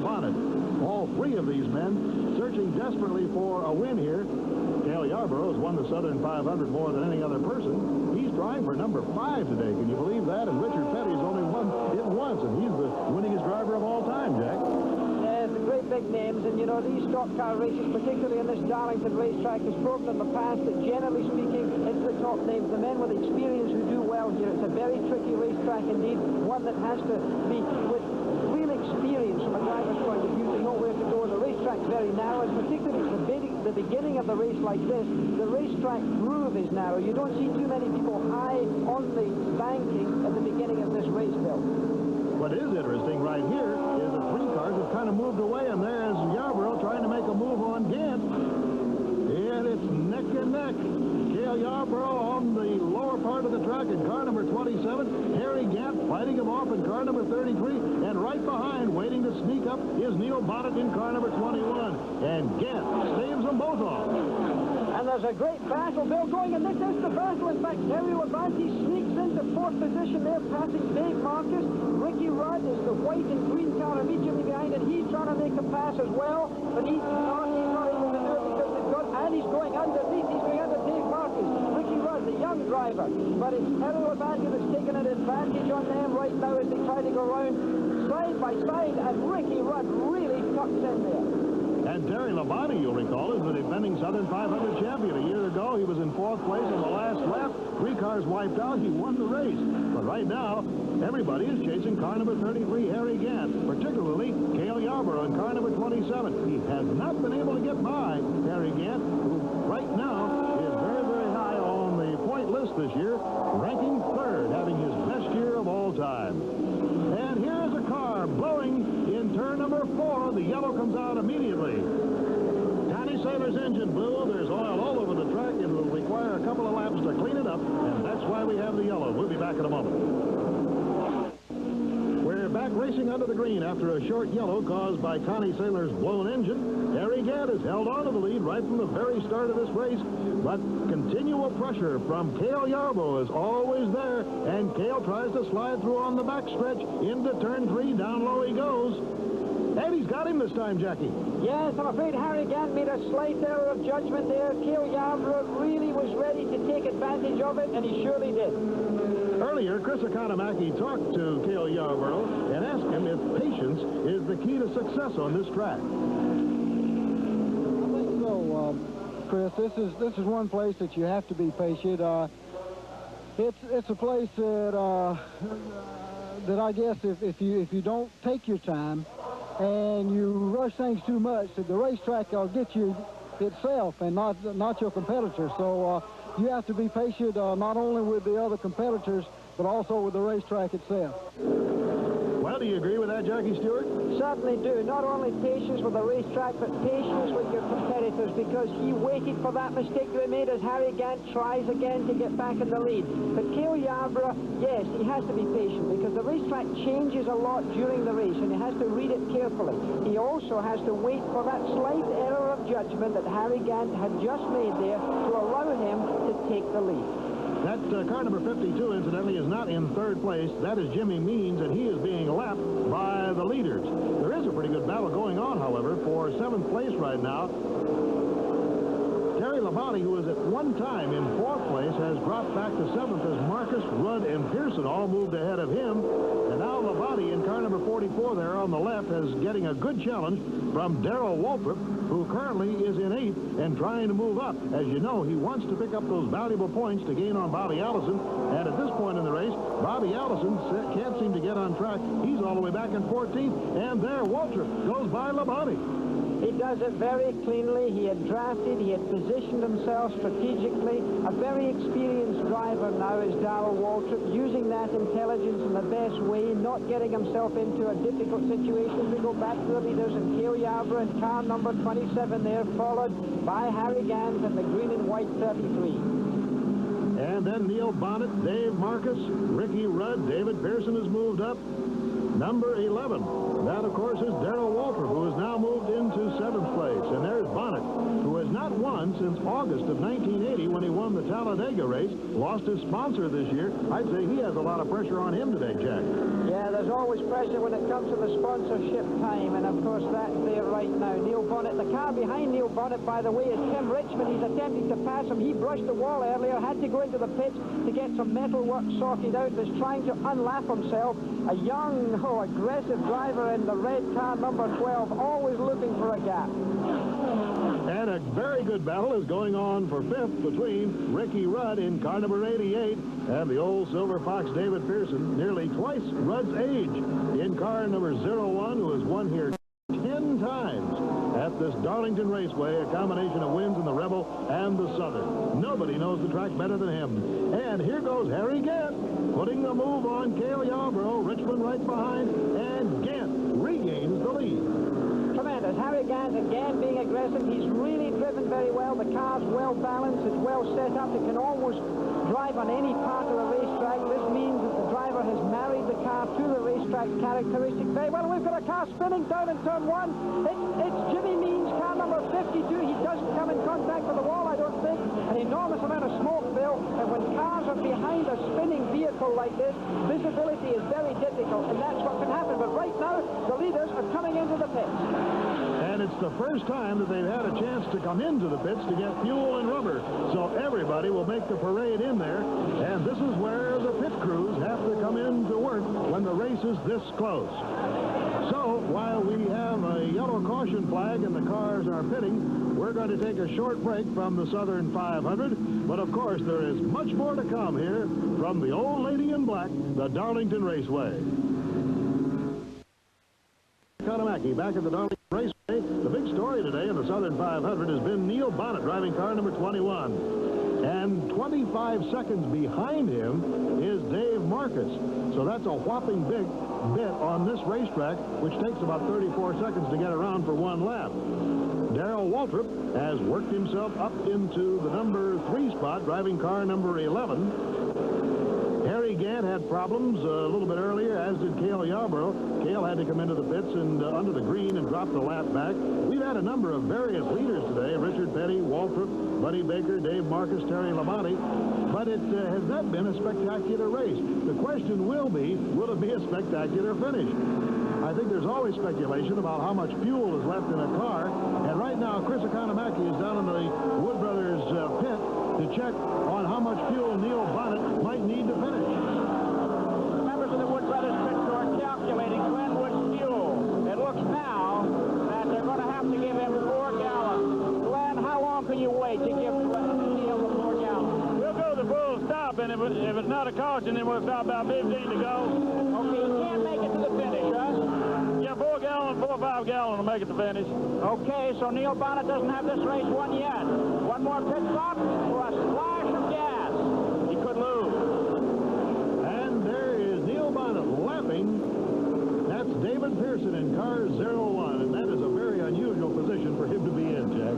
Bonnet. All three of these men searching desperately for a win here. Cale Yarborough has won the Southern 500 more than any other person. He's trying for number 5 today. Can you believe that? And Richard Petty's only won it once, and he's the winningest driver of all time, Jack. The great big names, and you know, these stock car races, particularly in this Darlington racetrack, has proven in the past that generally speaking, it's the top names, the men with experience who do well here. It's a very tricky racetrack indeed, one that has to be with real experience from a driver's point of view to know where to go. The racetrack's very narrow, and particularly at the beginning of the race like this, the racetrack groove is narrow. You don't see too many people high on the banking at the beginning of this race, Bill. What is interesting right here is the 3 cars have kind of moved away, and there's Yarborough trying to make a move on Gant. And it's neck and neck. Cale Yarborough on the lower part of the track in car number 27. Harry Gant fighting him off in car number 33. And right behind, waiting to sneak up, is Neil Bonnet in car number 21. And Gant saves them both off. And there's a great battle, Bill, going, and this is the battle. In fact, Terry Labonte sneaks into 4th position there, passing Dave Marcus. Ricky Rudd is the white and green car immediately behind, and he's trying to make a pass as well, but he's not able to do it because they've got, and he's going underneath. He's going under Dave Marcus. Ricky Rudd, the young driver, but it's Terry Labonte that's taking an advantage on them right now as they try to go around side by side, and Ricky Rudd really tucks in there. And Terry Labonte, you'll recall, is the defending Southern 500 champion. A year ago, he was in 4th place on the last lap. 3 cars wiped out. He won the race. But right now, everybody is chasing car number 33, Harry Gant, particularly Cale Yarborough in car number 27. He has not been able to get by Harry Gant, who right now is very, very high on the point list this year, ranking 3rd, having his best year of all time. And here's a car blowing in turn number 4. The yellow comes out immediately. Connie Saylor's engine blew. There's oil all over the track. It will require a couple of laps to clean it up, and that's why we have the yellow. We'll be back in a moment. We're back racing under the green after a short yellow caused by Connie Saylor's blown engine. Harry Gant has held on to the lead right from the very start of this race, but continual pressure from Cale Yarborough is always there, and Cale tries to slide through on the backstretch into turn 3. Down low he goes. And he's got him this time, Jackie. Yes, I'm afraid Harry Gant made a slight error of judgment there. Cale Yarborough really was ready to take advantage of it, and he surely did. Earlier, Chris Economaki talked to Cale Yarborough and asked him if patience is the key to success on this track. I think so, Chris. This is one place that you have to be patient. It's a place that that I guess if you don't take your time and you rush things too much, the racetrack will get you itself and not your competitor. So you have to be patient not only with the other competitors but also with the racetrack itself. Well, do you agree with that, Jackie Stewart? Certainly do. Not only patience with the racetrack, but patience with your competitors, because he waited for that mistake to be made as Harry Gant tries again to get back in the lead. But Cale Yarborough, yes, he has to be patient because the racetrack changes a lot during the race, and he has to read it carefully. He also has to wait for that slight error of judgment that Harry Gant had just made there to allow him to take the lead. That car number 52, incidentally, is not in 3rd place. That is Jimmy Means, and he is being lapped by the leaders. There is a pretty good battle going on, however, for 7th place right now. Terry Labonte, who was at one time in 4th place, has dropped back to 7th as Marcus, Rudd, and Pearson all moved ahead of him. And now Labonte in car number 44 there on the left is getting a good challenge from Darrell Waltrip, who currently is in 8th and trying to move up. As you know, he wants to pick up those valuable points to gain on Bobby Allison. And at this point in the race, Bobby Allison can't seem to get on track. He's all the way back in 14th. And there, Waltrip goes by Labonte. He does it very cleanly. He had drafted, he had positioned himself strategically. A very experienced driver now is Darrell Waltrip, using that intelligence in the best way, not getting himself into a difficult situation. We go back to the leaders, and Cale Yarborough in car number 27 there, followed by Harry Gant in the green and white 33. And then Neil Bonnet, Dave Marcus, Ricky Rudd, David Pearson has moved up. Number 11. That, of course, is Darrell Waltrip, who has now moved into 7th place. And there's Bonnet, who has not won since August of 1980 when he won the Talladega race. Lost his sponsor this year. I'd say he has a lot of pressure on him today, Jack. Yeah, there's always pressure when it comes to the sponsorship time. And a of course, that's there right now. Neil Bonnet, the car behind Neil Bonnet, by the way, is Tim Richmond. He's attempting to pass him. He brushed the wall earlier, had to go into the pits to get some metal work sorted out. He's trying to unlap himself. A young, aggressive driver in the red car, number 12, always looking for a gap. And a very good battle is going on for fifth between Ricky Rudd in car number 88 and the old Silver Fox David Pearson, nearly twice Rudd's age, in car number 01, who has won here 10 times at this Darlington Raceway, a combination of wins in the Rebel and the Southern. Nobody knows the track better than him. And here goes Harry Gant, putting the move on Cale Yarborough, Richmond right behind, and Gant regains the lead. Tremendous. Harry Gant again being aggressive. He's really driven very well. The car's well balanced. It's well set up. It can almost drive on any part of the racetrack. This means that the driver has married the car to the racetrack characteristic very well. We've got a car spinning down in turn 1. It's Jimmy Means, car number 52. He doesn't come in contact with the wall, I don't think. An enormous amount of smoke, Bill. And when cars are behind a spinning vehicle like this, visibility is very difficult, and that's what can happen. But right now, the leaders are coming into the pits. And it's the first time that they've had a chance to come into the pits to get fuel and rubber. So everybody will make the parade in there. And this is where the pit crews have to come in to work when the race is this close. So while we have a yellow caution flag and the cars are pitting, we're going to take a short break from the Southern 500. But of course, there is much more to come here from the old lady in black, the Darlington Raceway. Kanamaki back at the Darlington Raceway. The big story today in the Southern 500 has been Neil Bonnet driving car number 21. And 25 seconds behind him is Dave Marcus. So that's a whopping big bit on this racetrack, which takes about 34 seconds to get around for one lap. Darrell Waltrip has worked himself up into the number 3 spot, driving car number 11. Harry Gant had problems a little bit earlier, as did Cale Yarborough. Cale had to come into the pits and under the green and drop the lap back. We've had a number of various leaders today: Richard Petty, Waltrip, Buddy Baker, Dave Marcus, Terry Labonte. But it has not been a spectacular race. The question will be, will it be a spectacular finish? I think there's always speculation about how much fuel is left in a car. And right now, Chris Economaki is down in the Wood Brothers pit to check on how much fuel Neil Bonnet might need to finish. Members of the Wood Brothers pit crew are calculating Glenwood's fuel. It looks now that they're going to have to give him 4 gallons. Glenn, how long can you wait to give Neil the 4 gallons? We'll go to the full stop, and if it's not a caution, then we'll stop about 15 to go. Okay, you can't make it to the finish, huh? Yeah, 4 or 5 gallons will make it to finish. Okay, so Neil Bonnet doesn't have this race won yet. One more pit stop for a splash of gas. He could lose. And there is Neil Bonnet lapping. That's David Pearson in car 01, and that is a very unusual position for him to be in, Jack.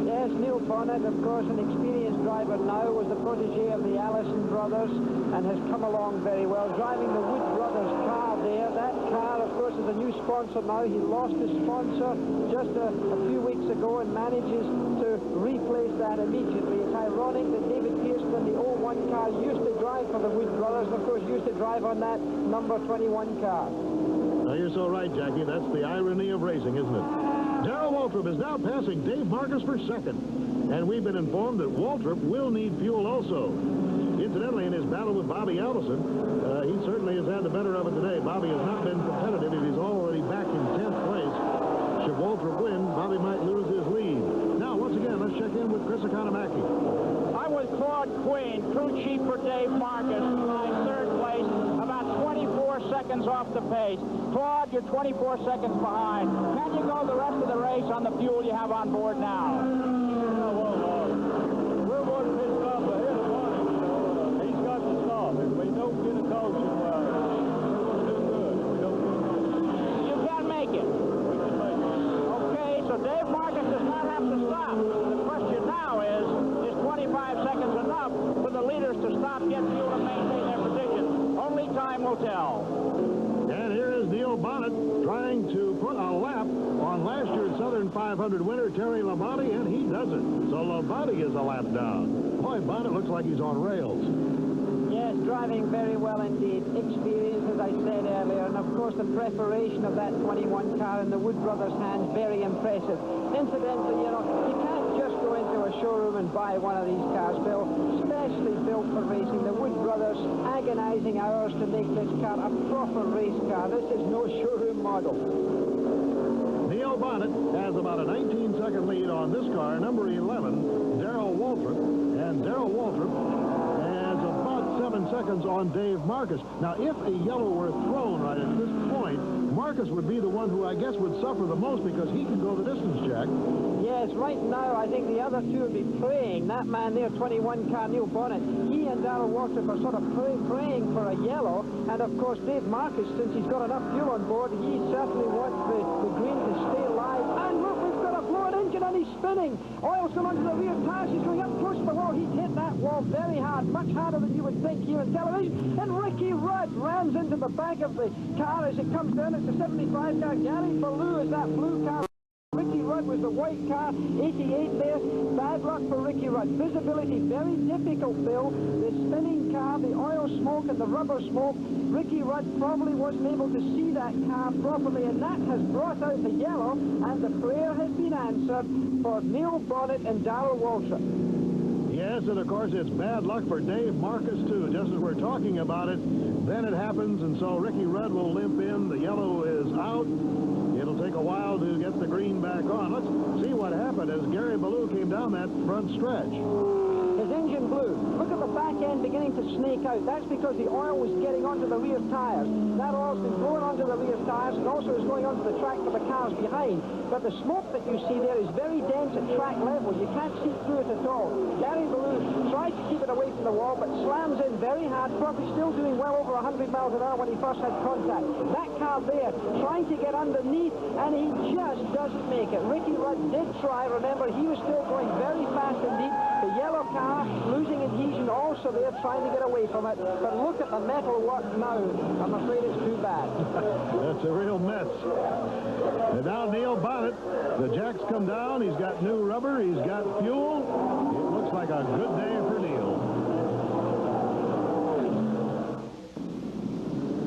Yes, Neil Bonnet, of course, an experienced driver now, was the protege of the Allison brothers and has come along very well, driving the Wood Brothers car there. That car, of course, is a new sponsor now. He lost his sponsor just a few weeks ago and manages to replace that immediately. It's ironic that David Pearson in the 01 car used to drive for the Wood Brothers and, of course, used to drive on that number 21 car. Now, you're so right, Jackie. That's the irony of racing, isn't it? Darrell Waltrip is now passing Dave Marcus for second. And we've been informed that Waltrip will need fuel also. Incidentally, in his battle with Bobby Allison, he certainly has had the better of it today. Bobby has not been competitive. If he's already back in 10th place, should Waltrip win, Bobby might lose his lead. Now, once again, let's check in with Chris Economaki. I'm with Claude Queen, crew chief for Dave Marcus, in 3rd place, about 24 seconds off the pace. Claude, you're 24 seconds behind. Can you go the rest of the race on the fuel you have on board now? We're going to pit stop ahead of him. He's got to stop. If we don't get a caution, we're going to do good. If we don't get a caution, You can make it. we can make it. Okay, so Dave Marcus does not have to stop. The question now is 25 seconds enough for the leaders to stop, get fuel, and maintain their position? Only time will tell. And here is Neil Bonnet trying to put a lap on last year's Southern 500 winner, Terry Labonte, and he doesn't. So Labonte is a lap down. Boy, Bonnet looks like he's on rails. Yes, Yes, driving very well indeed. Experience, as I said earlier, and of course the preparation of that 21 car in the Wood Brothers' hands, very impressive. Incidentally, you know, you can't just go into a showroom and buy one of these cars, Bill. Specially built for racing. The Wood Brothers agonizing hours to make this car a proper race car. This is no showroom model. Neil Bonnet has about a 19-second lead on this car, number 11, Darrell Waltrip. And Darrell Waltrip has about 7 seconds on Dave Marcus. Now, if a yellow were thrown right at this point, Marcus would be the one who I guess would suffer the most because he can go the distance, Jack. Yes, right now I think the other two would be praying. That man there, 21 car, Neil Bonnet, he and Darrell Waltrip are sort of praying for a yellow. And of course, Dave Marcus, since he's got enough fuel on board, he certainly wants the green to stay alive. And look, we've got a blown engine and he's spinning. Oil's gone onto the rear tires. He's going up close to the wall. He's hit that wall very hard, much harder than you would think here in television. And Ricky Rudd rams into the back of the car as it comes down. It's the 75 car. Gary Ballou is that blue car. Ricky Rudd was the white car, 88 there. Bad luck for Ricky Rudd. Visibility very difficult, Bill. The spinning car, the oil smoke and the rubber smoke. Ricky Rudd probably wasn't able to see that car properly, and that has brought out the yellow, and the prayer has been answered for Neil Bonnet and Darrell Waltrip. Yes, and of course it's bad luck for Dave Marcus too. Just as we're talking about it, then it happens, and so Ricky Rudd will limp in. The yellow is out. It'll take a while to get the green back on. Let's see what happened as Gary Ballou came down that front stretch. His engine blew. Look at the back end beginning to snake out. That's because the oil was getting onto the rear tires. That oil's been blowing onto the rear tires and also is going onto the track for the cars behind. But the smoke that you see there is very dense at track level. You can't see through it at all. Gary Ballou tries to keep it away from the wall, but slams in very hard, probably still doing well over 100 miles an hour when he first had contact. That car there, trying to get underneath, and he just doesn't make it. Ricky Rudd did try. Remember, he was still going very fast indeed. The yellow car losing adhesion also there, trying to get away from it. But look at the metal work now. I'm afraid it's too bad. That's a real mess. And now Neil Bonnet. The jacks come down. He's got new rubber. He's got fuel. It looks like a good day for Neil.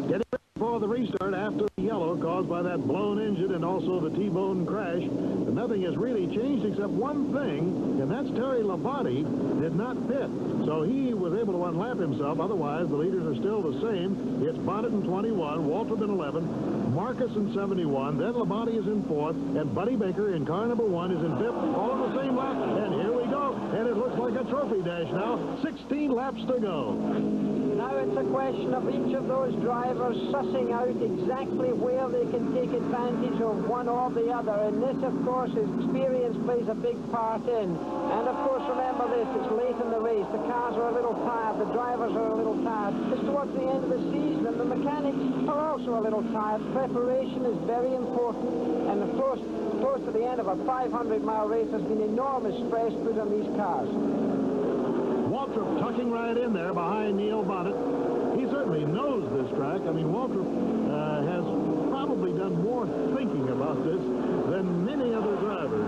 Getting ready for the restart after the yellow caused by that blown engine and also the T-bone crash. And nothing has really changed except one thing, and that's Terry Labonte did not pit. So he was able to unlap himself. Otherwise, the leaders are still the same. It's Bonnet in 21, Waltrip in 11, Marcus in 71, then Labonte is in 4th, and Buddy Baker in car number 1 is in 5th, all on the same lap. And here we go. And it looks like a trophy dash now. 16 laps to go. Now it's a question of each of those drivers sussing out exactly where they can take advantage of one or the other. And this, of course, experience plays a big part in. And, of course, remember this, it's late in the race. The cars are a little tired. The drivers are a little tired. It's towards the end of the season, and the mechanics are also a little tired. Preparation is very important. And, of course, close to the end of a 500-mile race, there's been enormous stress put on these cars. Waltrip tucking right in there behind Neil Bonnet. He certainly knows this track. I mean, Waltrip has probably done more thinking about this than many other drivers.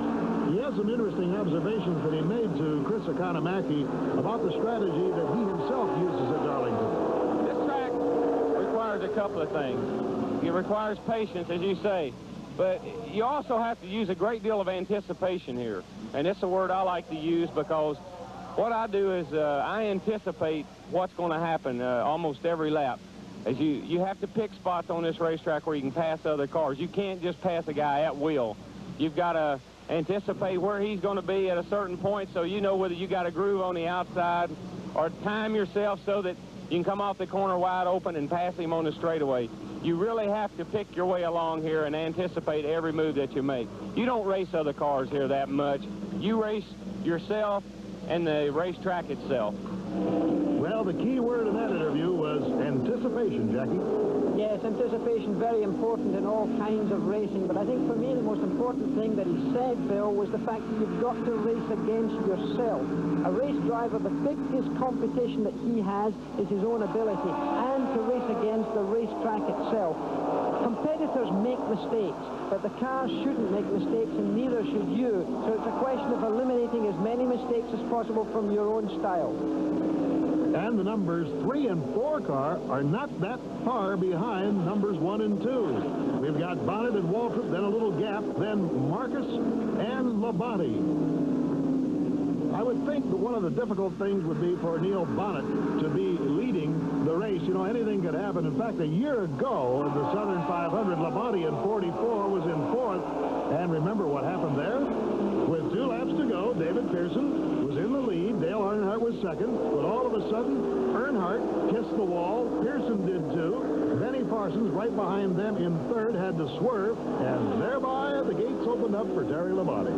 He has some interesting observations that he made to Chris Economaki about the strategy that he himself uses at Darlington. This track requires a couple of things. It requires patience, as you say, but you also have to use a great deal of anticipation here. And it's a word I like to use because what I do is I anticipate what's going to happen almost every lap. As you have to pick spots on this racetrack where you can pass other cars. You can't just pass a guy at will. You've got to anticipate where he's going to be at a certain point so you know whether you got a groove on the outside or time yourself so that you can come off the corner wide open and pass him on the straightaway. You really have to pick your way along here and anticipate every move that you make. You don't race other cars here that much. You race yourself and the racetrack itself. Well, the key word in that interview was anticipation, Jackie. Yes, anticipation, very important in all kinds of racing, but I think for me the most important thing that he said, Bill, was the fact that you've got to race against yourself. A race driver, the biggest competition that he has is his own ability, and to race against the racetrack itself. Competitors make mistakes, but the cars shouldn't make mistakes, and neither should you. So it's a question of eliminating as many mistakes as possible from your own style. And the numbers 3 and 4 car are not that far behind numbers 1 and 2. We've got Bonnet and Waltrip, then a little gap, then Marcus and Labonte. I would think that one of the difficult things would be for Neil Bonnet to be leading the race. You know, anything could happen. In fact, a year ago in the Southern 500, Labonte in 44 was in 4th. And remember what happened there? With 2 laps to go, David Pearson was in the lead. Dale Earnhardt was second. But all of a sudden, Earnhardt kissed the wall. Pearson did too. Benny Parsons, right behind them in 3rd, had to swerve. And thereby, the gates opened up for Terry Labonte.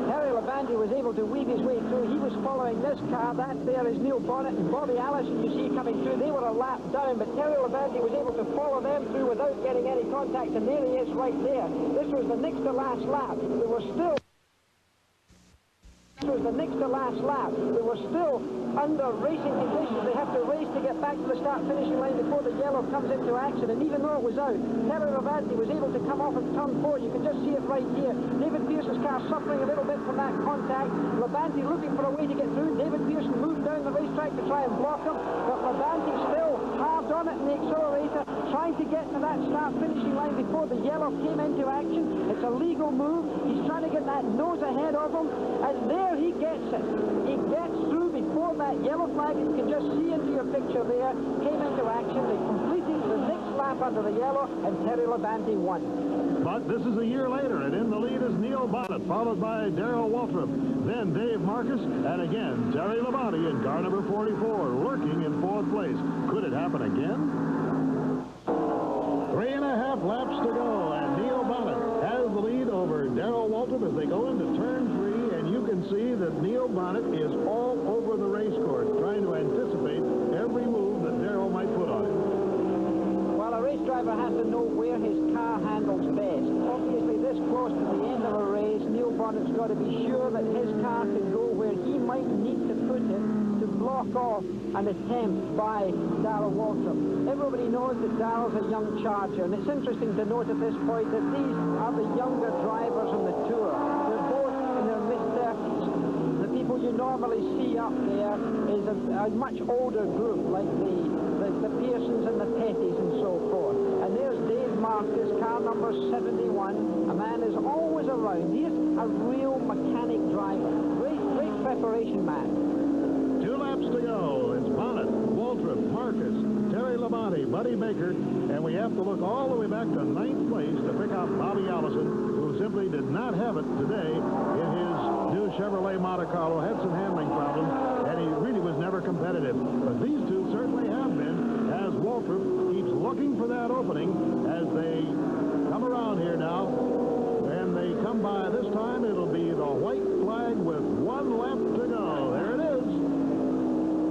Terry Labonte was able to weave his way through. He was following this car. That there is Neil Bonnet and Bobby Allison you see coming through. They were a lap down, but Terry Labonte was able to follow them through without getting any contact, and there he is right there. This was the next to last lap. They were still... This was the next to last lap. They were still under racing conditions. They have to race to get back to the start-finishing line before the yellow comes into action. And even though it was out, Terry Labonte was able to come off at turn 4. You can just see it right here. David Pearson's car suffering a little bit from that contact. Labonte looking for a way to get through. David Pearson moved down the racetrack to try and block him, but Labonte still hard on it in the accelerator, trying to get to that start-finishing line before the yellow came into action. It's a legal move. He's trying to get that nose ahead of him, and there he gets it. He gets through before that yellow flag, you can just see into your picture there, came into action. They completed the next lap under the yellow, and Terry Labonte won. But this is a year later, and in the lead is Neil Bonnet, followed by Darrell Waltrip, then Dave Marcus, and again, Terry Labonte in car number 44, lurking in 4th place. Could it happen again? 3.5 laps to go, and Neil Bonnet has the lead over Darrell Waltrip as they go into turn 3, and you can see that Neil Bonnet is all over the race course, trying to anticipate every move that Darrell might put on him. Well, a race driver has to know where his car handles best. Obviously, this close to the end of a race, Neil Bonnet's got to be sure that his car can go where he might need to put it to block off an attempt by Darrell Waltrip. Everybody knows that Darrell's a young charger, and it's interesting to note at this point that these are the younger drivers on the tour. They're both in their mid-30s. The people you normally see up there is a much older group, like the Pearsons and the Pettys and so forth. And there's Dave Marcus, car number 71. A man is always around. He's a real mechanic driver. Great preparation man. 2 laps to go. It's Bonnet, Waltrip, Marcus, Terry Labonte, Buddy Baker, and we have to look all the way back to 9th place to pick up Bobby Allison, who simply did not have it today in his new Chevrolet Monte Carlo. Had some handling problems, and he really was never competitive. But these two certainly have been, as Waltrip keeps looking for that opening as they come around here now. And they come by this time, it'll be the white flag with 1 lap to go. There it is.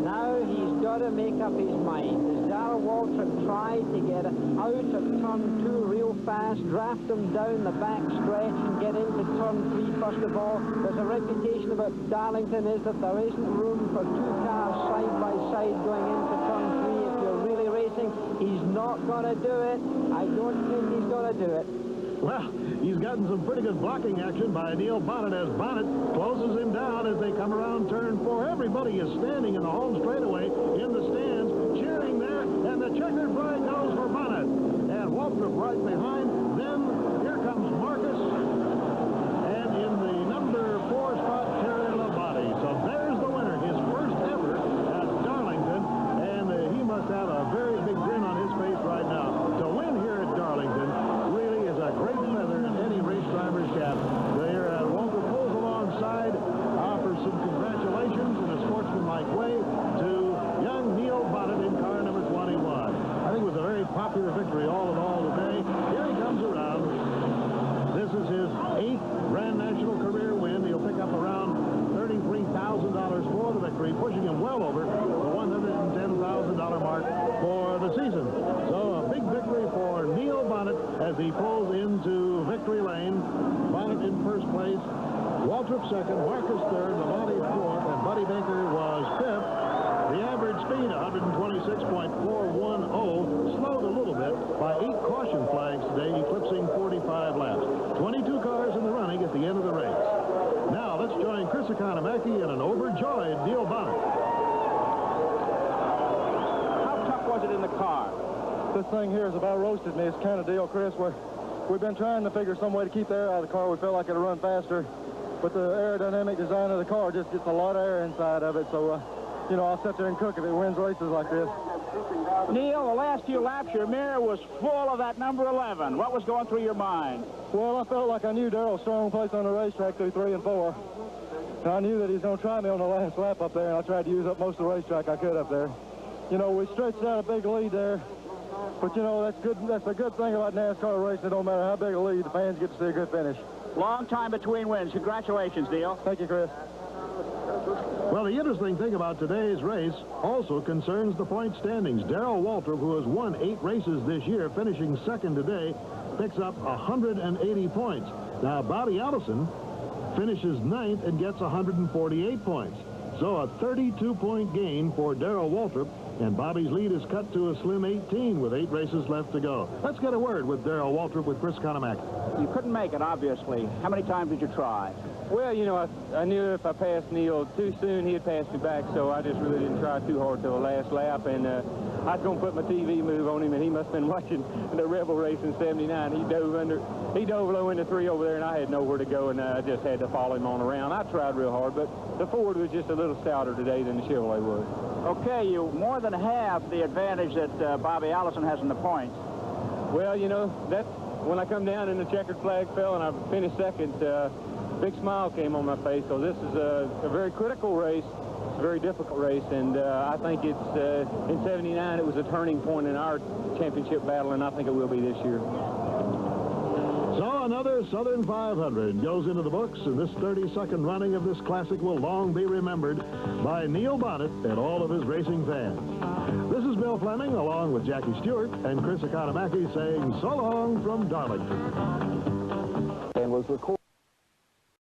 Now he's got to make up his mind. As Darrell Waltrip tried to get out of turn 2 real fast, draft him down the back stretch and get into turn 3 first of all. There's a reputation about Darlington is that there isn't room for 2 cars side by side going into turn 3 if you're really racing. He's not going to do it. I don't think he's going to do it. Well, he's gotten some pretty good blocking action by Neil Bonnet as Bonnet closes him down as they come around turn 4. Everybody is standing in the home straightaway in the stands, cheering there, and the checkered flag goes for Bonnet. And Waltrip right behind. Then here comes Marcus, and in the number 4 spot, Terry Labonte. So there's the winner, his first ever at Darlington, and he must have a very big grin on his face right now. To win here at Darlington really is a great feather in any race driver's cap. There, Waltrip pulls alongside, offers some congratulations in a sportsmanlike way to young Neil Bonnet in car number 21. I think it was a very popular victory all in all today. Here he comes around. This is his 8th Grand National career win. He'll pick up around $33,000 for the victory, pushing him well over the $110,000 mark for the season. So a big victory for Neil Bonnet as he pulls into victory lane. Bonnet in first place, Waltrip second, Marcus third, Labonte fourth, and Buddy Baker was fifth. The average speed, 126.410, slowed a little bit by 8 caution flags today, eclipsing 45 laps. 22 cars in the running at the end of the race. Now let's join Chris Economaki and an overjoyed Neil Bonnet. it in the car? This thing here has about roasted me. It's kind of deal, Chris, where we've been trying to figure some way to keep the air out of the car. We felt like it'd run faster, but the aerodynamic design of the car just gets a lot of air inside of it. So, you know, I'll sit there and cook if it wins races like this. Neil, the last few laps, your mirror was full of that number 11. What was going through your mind? Well, I felt like I knew Daryl's strong place on the racetrack through 3 and 4. And I knew that he was going to try me on the last lap up there, and I tried to use up most of the racetrack I could up there. You know, we stretched out a big lead there, but, you know, that's good. That's a good thing about NASCAR racing. It don't matter how big a lead, the fans get to see a good finish. Long time between wins. Congratulations, Neil. Thank you, Chris. Well, the interesting thing about today's race also concerns the point standings. Darrell Waltrip, who has won 8 races this year, finishing second today, picks up 180 points. Now, Bobby Allison finishes 9th and gets 148 points. So a 32-point gain for Darrell Waltrip, and Bobby's lead is cut to a slim 18 with 8 races left to go. Let's get a word with Darrell Waltrip with Chris Economaki. You couldn't make it, obviously. How many times did you try? Well, you know, I knew if I passed Neil too soon, he'd pass me back, so I just really didn't try too hard till the last lap, and I was going to put my TV move on him, and he must have been watching the Rebel race in '79. He dove low into 3 over there, and I had nowhere to go, and I just had to follow him on around. I tried real hard, but the Ford was just a little stouter today than the Chevrolet was. Okay, you more than half the advantage that Bobby Allison has in the points. Well, you know, that's when I come down and the checkered flag fell and I finished second, big smile came on my face, because this is a very critical race. It's a very difficult race, and I think it's in '79 it was a turning point in our championship battle, and I think it will be this year. So another Southern 500 goes into the books, and this 32nd running of this classic will long be remembered by Neil Bonnet and all of his racing fans. This is Bill Fleming, along with Jackie Stewart and Chris Economaki, saying so long from Darlington. And was recorded.